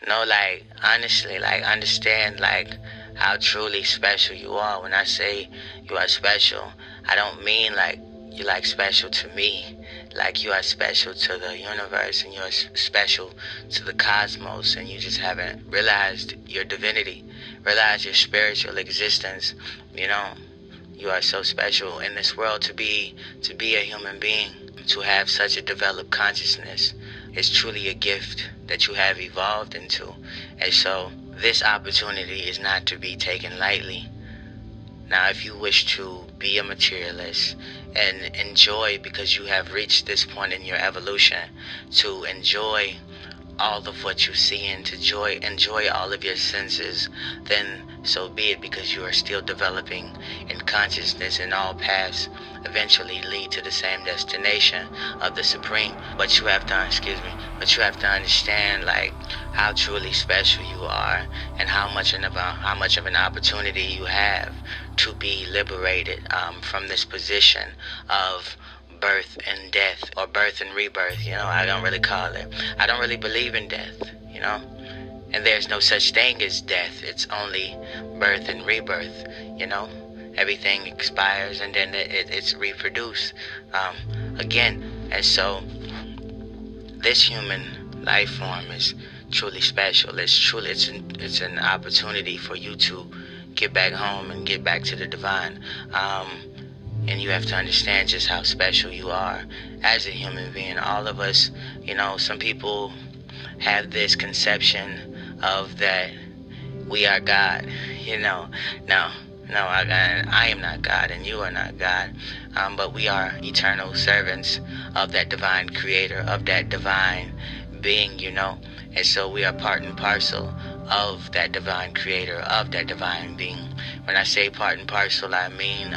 No, like, honestly, like, understand, like, how truly special you are. When I say you are special, I don't mean like you like special to me. Like, you are special to the universe, and you're special to the cosmos, and you just haven't realized your divinity, realized your spiritual existence. You know, you are so special in this world to be a human being, to have such a developed consciousness. It's truly a gift that you have evolved into. And so this opportunity is not to be taken lightly. Now, if you wish to be a materialist and enjoy, because you have reached this point in your evolution, to enjoy all of what you see and to enjoy all of your senses, then so be it, because you are still developing in consciousness, and all paths eventually lead to the same destination of the Supreme. But you have to, but you have to understand, like, how truly special you are, and how much of an opportunity you have to be liberated from this position of birth and death, or birth and rebirth. I don't really believe in death, and there's no such thing as death. It's only birth and rebirth. Everything expires, and then it's reproduced again. And so this human life form is truly special. It's an opportunity for you to get back home and get back to the divine. And you have to understand just how special you are as a human being. All of us, some people have this conception of that we are God. No, I am not God, and you are not God. But we are eternal servants of that divine creator, of that divine being, And so we are part and parcel of that divine creator, of that divine being. When I say part and parcel, I mean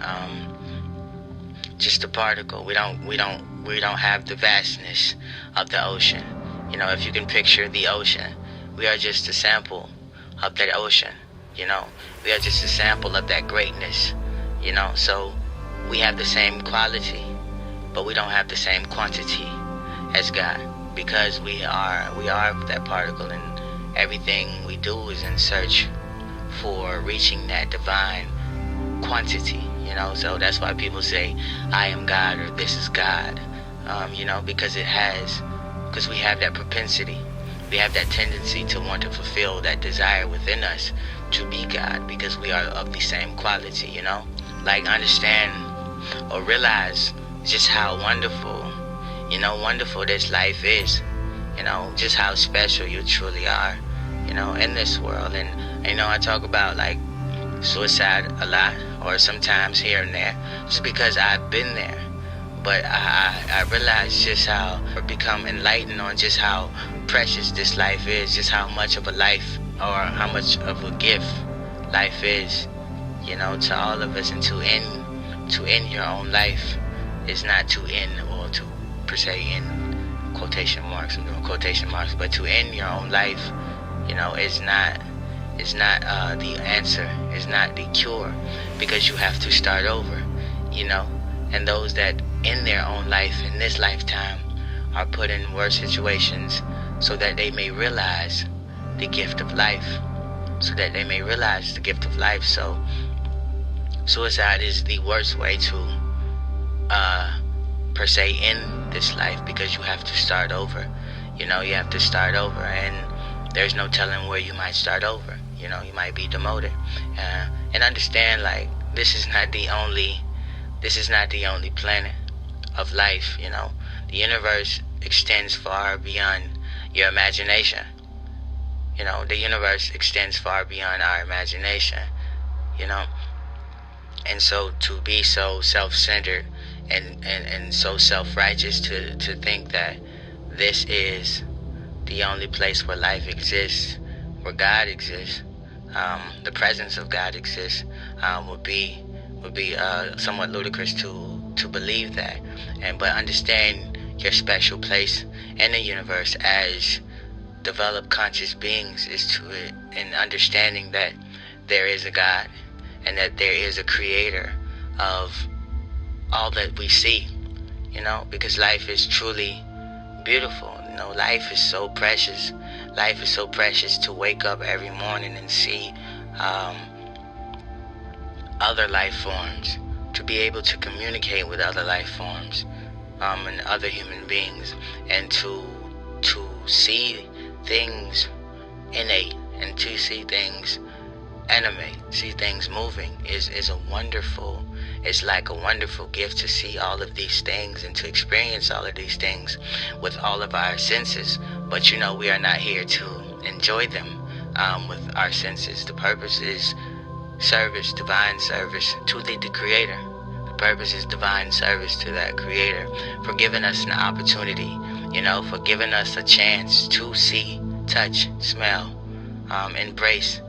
just a particle. We don't have the vastness of the ocean. If you can picture the ocean, we are just a sample of that ocean. We are just a sample of that greatness. So we have the same quality, but we don't have the same quantity as God, because we are that particle, and everything we do is in search for reaching that divine quantity. So that's why people say, I am God, or this is God, because we have that propensity. We have that tendency to want to fulfill that desire within us to be God, because we are of the same quality, Like, understand or realize just how wonderful this life is, just how special you truly are, in this world. And, I talk about, like, suicide a lot, or sometimes here and there, just because I've been there. But I realize just how, or become enlightened on just how precious this life is, just how much of a life, or how much of a gift life is, to all of us. And to end your own life is not to end, or to per se end quotation marks, I'm doing quotation marks, but to end your own life, is not the answer, is not the cure, because you have to start over, And those that end their own life in this lifetime are put in worse situations so that they may realize the gift of life. So suicide is the worst way to per se end this life, because you have to start over. You have to start over, and there's no telling where you might start over. You might be demoted. And understand, like, this is not the only planet of life. The universe extends far beyond your imagination. The universe extends far beyond our imagination. And so to be so self-centered and so self-righteous to think that this is the only place where life exists, where God exists, the presence of God exists, would be somewhat ludicrous to believe that. But understand your special place in the universe as developed conscious beings is in understanding that there is a God, and that there is a creator of all that we see, because life is truly beautiful. Life is so precious. life is so precious to wake up every morning and see other life forms, to be able to communicate with other life forms and other human beings, and to see things innate and to see things animate, see things moving is a wonderful, it's like a wonderful gift to see all of these things and to experience all of these things with all of our senses. But we are not here to enjoy them with our senses. The purpose is service, divine service to the Creator. The purpose is divine service to that Creator for giving us an opportunity, for giving us a chance to see, touch, smell, embrace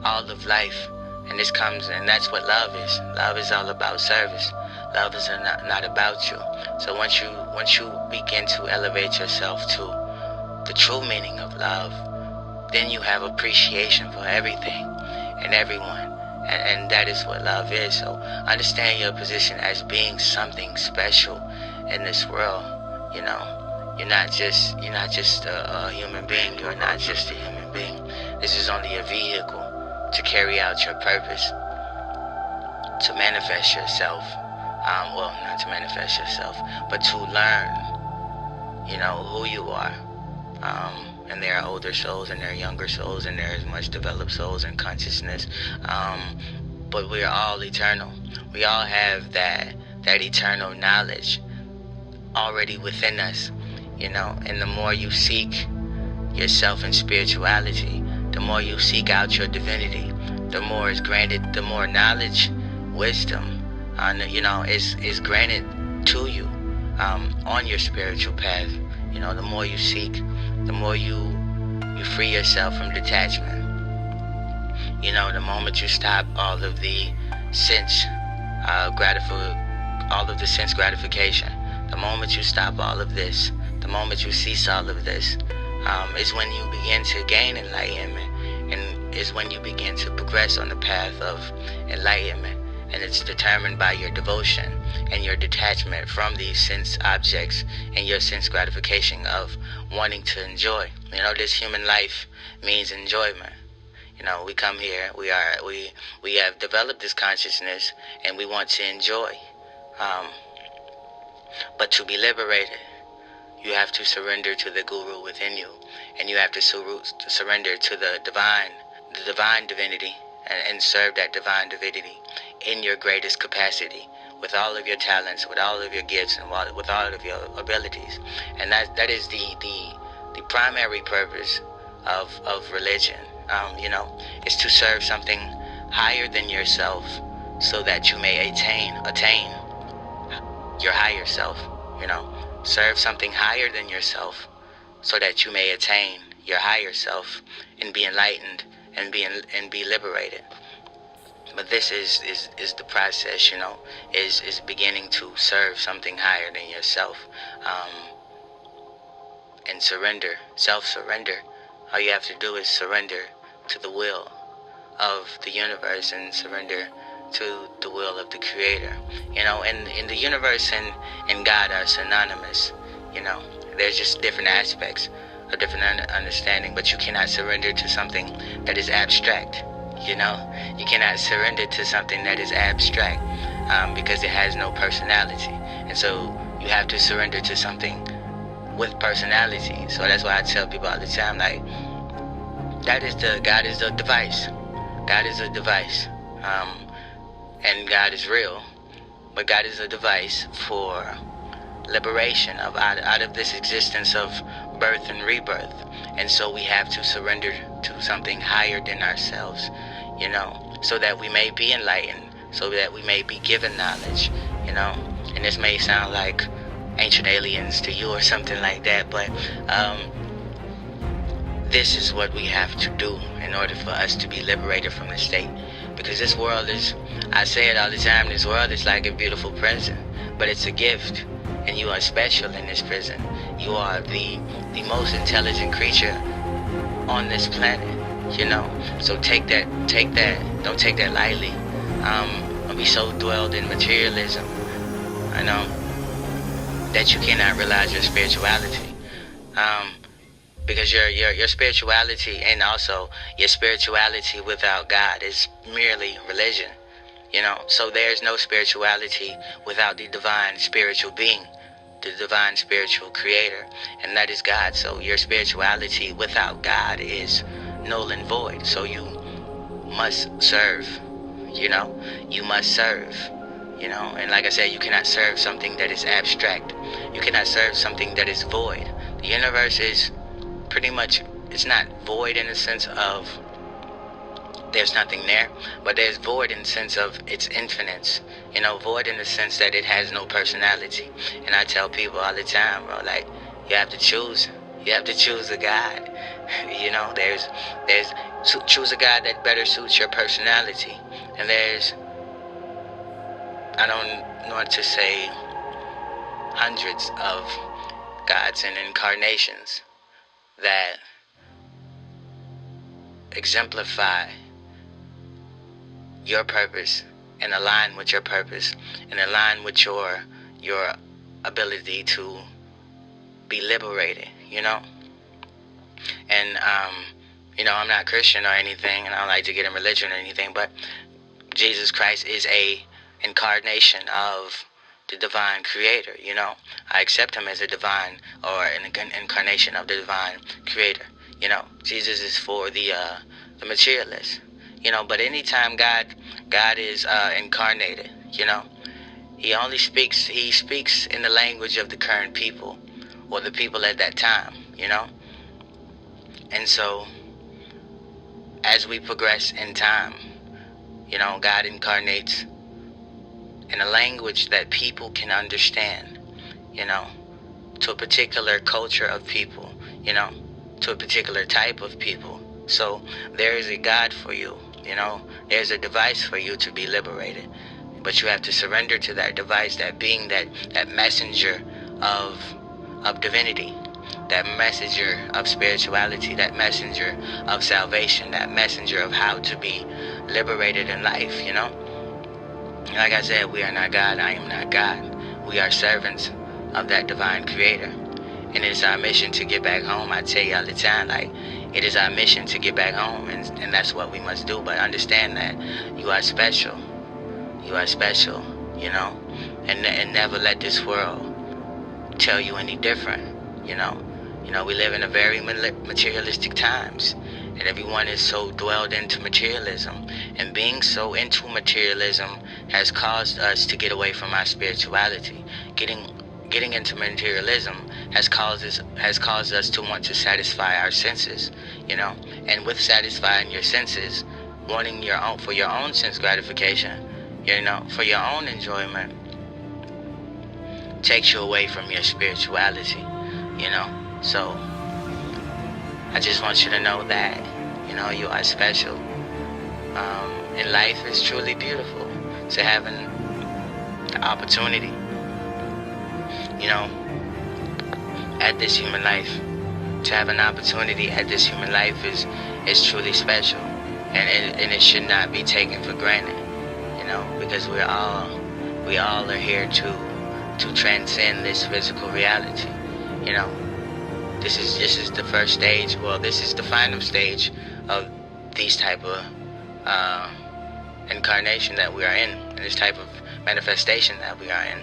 all of life. And that's what love is. Love is all about service. Love is not about you. So once you begin to elevate yourself to the true meaning of love, then you have appreciation for everything and everyone. And that is what love is. So understand your position as being something special in this world. You're not just a human being. You're not just a human being. This is only a vehicle to carry out your purpose, to manifest yourself. Well, not to manifest yourself, but to learn, who you are. And there are older souls and there are younger souls and there is much developed souls and consciousness. But we are all eternal. We all have that eternal knowledge already within us, and the more you seek yourself in spirituality, the more you seek out your divinity, the more is granted, the more knowledge, wisdom, is granted to you on your spiritual path. The more you seek, the more you free yourself from detachment. The moment you stop all of the sense gratification, the moment you stop all of this, the moment you cease all of this, is when you begin to gain enlightenment, and is when you begin to progress on the path of enlightenment. And it's determined by your devotion and your detachment from these sense objects and your sense gratification of wanting to enjoy. This human life means enjoyment. We come here, we have developed this consciousness and we want to enjoy. But to be liberated, you have to surrender to the guru within you, and you have to surrender to the divine divinity, and serve that divine divinity in your greatest capacity, with all of your talents, with all of your gifts, and with all of your abilities. And that is the primary purpose of religion. Is to serve something higher than yourself, so that you may attain your higher self. Serve something higher than yourself, so that you may attain your higher self and be enlightened and be liberated. But this is the process, is beginning to serve something higher than yourself, and surrender, self-surrender. All you have to do is surrender to the will of the universe and surrender to the will of the Creator. And the universe and God are synonymous. There's just different aspects, a different understanding, but you cannot surrender to something that is abstract. You cannot surrender to something that is abstract because it has no personality. And so you have to surrender to something with personality. So that's why I tell people all the time, like, God is the device. God is a device. And God is real. But God is a device for liberation out of this existence of birth and rebirth. And so we have to surrender to something higher than ourselves, so that we may be enlightened, so that we may be given knowledge, And this may sound like ancient aliens to you or something like that, but this is what we have to do in order for us to be liberated from the state. Because this world is, I say it all the time, this world is like a beautiful prison, but it's a gift, and you are special in this prison. You are the most intelligent creature on this planet, So take that, don't take that lightly. Don't be so dwelled in materialism, that you cannot realize your spirituality. Because your spirituality, and also your spirituality without God, is merely religion. So there's no spirituality without the divine spiritual being, the divine spiritual creator, and that is God. So your spirituality without God is null and void. So you must serve. You must serve. And like I said, you cannot serve something that is abstract. You cannot serve something that is void. The universe is pretty much, it's not void in the sense of there's nothing there, but there's void in the sense of its infinite. Void in the sense that it has no personality. And I tell people all the time, bro, like, you have to choose. You have to choose a God. There's choose a God that better suits your personality. And there's, I don't want to say hundreds of gods and incarnations that exemplify your purpose and align with your purpose and align with your ability to be liberated. And I'm not Christian or anything, and I don't like to get in religion or anything, but Jesus Christ is a incarnation of the divine creator. I accept him as a divine, or an incarnation of the divine creator. Jesus is for the materialist. But anytime God is incarnated, he speaks in the language of the current people, or the people at that time. And so as we progress in time, God incarnates in a language that people can understand, to a particular culture of people, to a particular type of people. So there is a God for you, there's a device for you to be liberated. But you have to surrender to that device, that being, that messenger of divinity, that messenger of spirituality, that messenger of salvation, that messenger of how to be liberated in life. Like I said, we are not God. I am not God. We are servants of that divine creator. And it is our mission to get back home. I tell you all the time, like, it is our mission to get back home, and that's what we must do. But understand that you are special. You are special, and never let this world tell you any different. We live in a very materialistic times, and everyone is so dwelled into materialism, and being so into materialism has caused us to get away from our spirituality. Getting into materialism has caused us to want to satisfy our senses, and with satisfying your senses, wanting for your own sense gratification, for your own enjoyment, takes you away from your spirituality. So I just want you to know that you are special, and life is truly beautiful. So having the opportunity, at this human life, to have an opportunity at this human life is truly special, and it should not be taken for granted, because we all are here to transcend this physical reality. This is the first stage. Well, this is the final stage of these type of incarnation that we are in, this type of manifestation that we are in.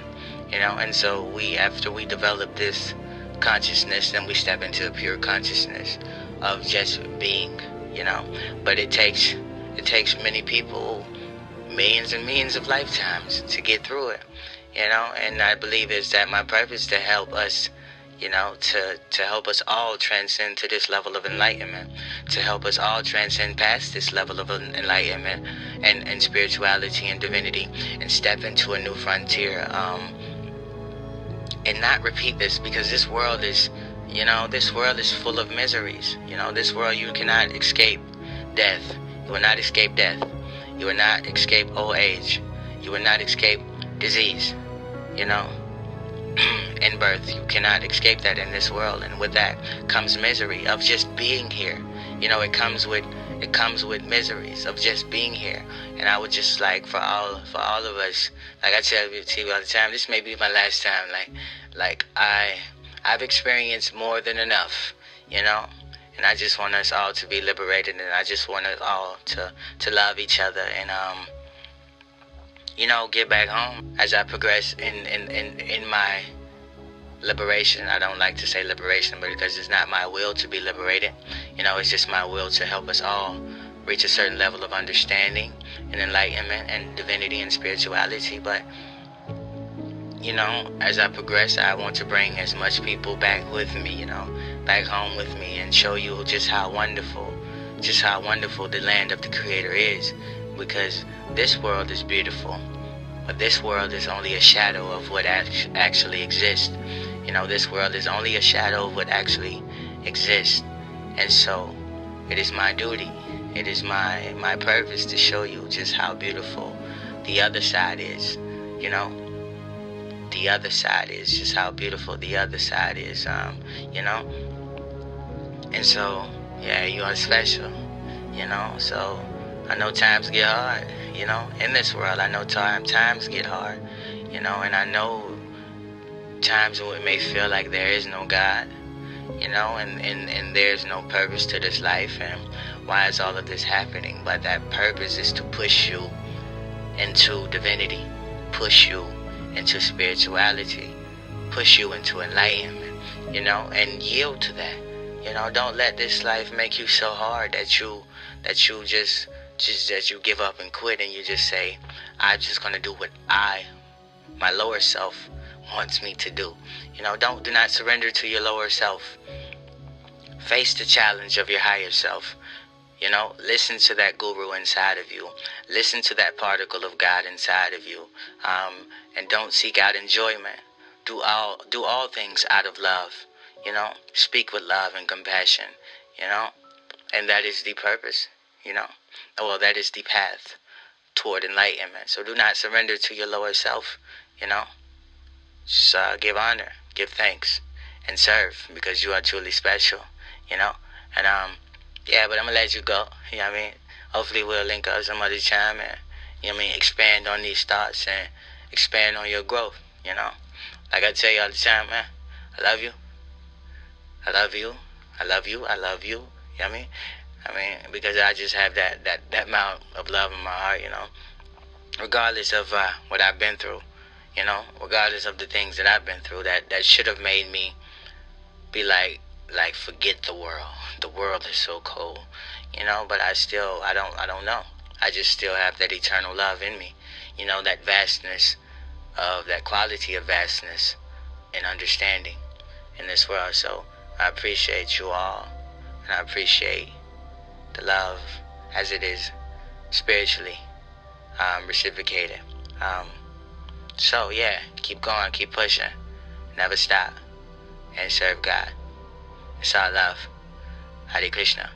And so after we develop this consciousness, then we step into the pure consciousness of just being. But it takes many people, millions and millions of lifetimes to get through it. And I believe is that my purpose to help us, to help us all transcend to this level of enlightenment, to help us all transcend past this level of enlightenment and spirituality and divinity, and step into a new frontier, and not repeat this, because this world is full of miseries. This world, you cannot escape death. You will not escape death. You will not escape old age. You will not escape disease. In birth, you cannot escape that in this world, and with that comes misery of just being here. It comes with miseries of just being here. And I would just like for all of us, like I tell you all the time, this may be my last time. Like I've experienced more than enough. you know. And I just want us all to be liberated, and I just want us all to love each other and get back home. As I progress in my liberation, I don't like to say liberation, but because it's not my will to be liberated, it's just my will to help us all reach a certain level of understanding and enlightenment and divinity and spirituality. But as I progress, I want to bring as much people back with me, back home with me, and show you just how wonderful the land of the Creator is. Because this world is beautiful, but this world is only a shadow of what actually exists. This world is only a shadow of what actually exists. And so it is my duty, it is my purpose to show you just how beautiful the other side is. The other side is just how beautiful the other side is. And so, yeah, you are special. So I know times get hard. In this world, I know times get hard. And I know times when it may feel like there is no God, and there's no purpose to this life, and why is all of this happening? But that purpose is to push you into divinity, push you into spirituality, push you into enlightenment, and yield to that. Don't let this life make you so hard that you give up and quit, and you just say, I'm just gonna do what my lower self wants me to do. Do not surrender to your lower self. Face the challenge of your higher self. Listen to that guru inside of you. Listen to that particle of God inside of you. And don't seek out enjoyment. Do all things out of love. Speak with love and compassion. And that is the purpose. Well, that is the path toward enlightenment. So do not surrender to your lower self. Just give honor, give thanks, and serve, because you are truly special. And yeah, but I'm gonna let you go. Hopefully we'll link up some other time and expand on these thoughts and expand on your growth. Like I tell you all the time, man, I love you. I love you. I love you. I love you. Because I just have that amount of love in my heart. Regardless of what I've been through. Regardless of the things that I've been through, that should have made me be like forget the world. The world is so cold, but I don't know. I just still have that eternal love in me, that vastness that quality of vastness and understanding in this world. So I appreciate you all, and I appreciate the love as it is spiritually reciprocated. So yeah, keep going, keep pushing, never stop, and serve God. It's all love. Hare Krishna.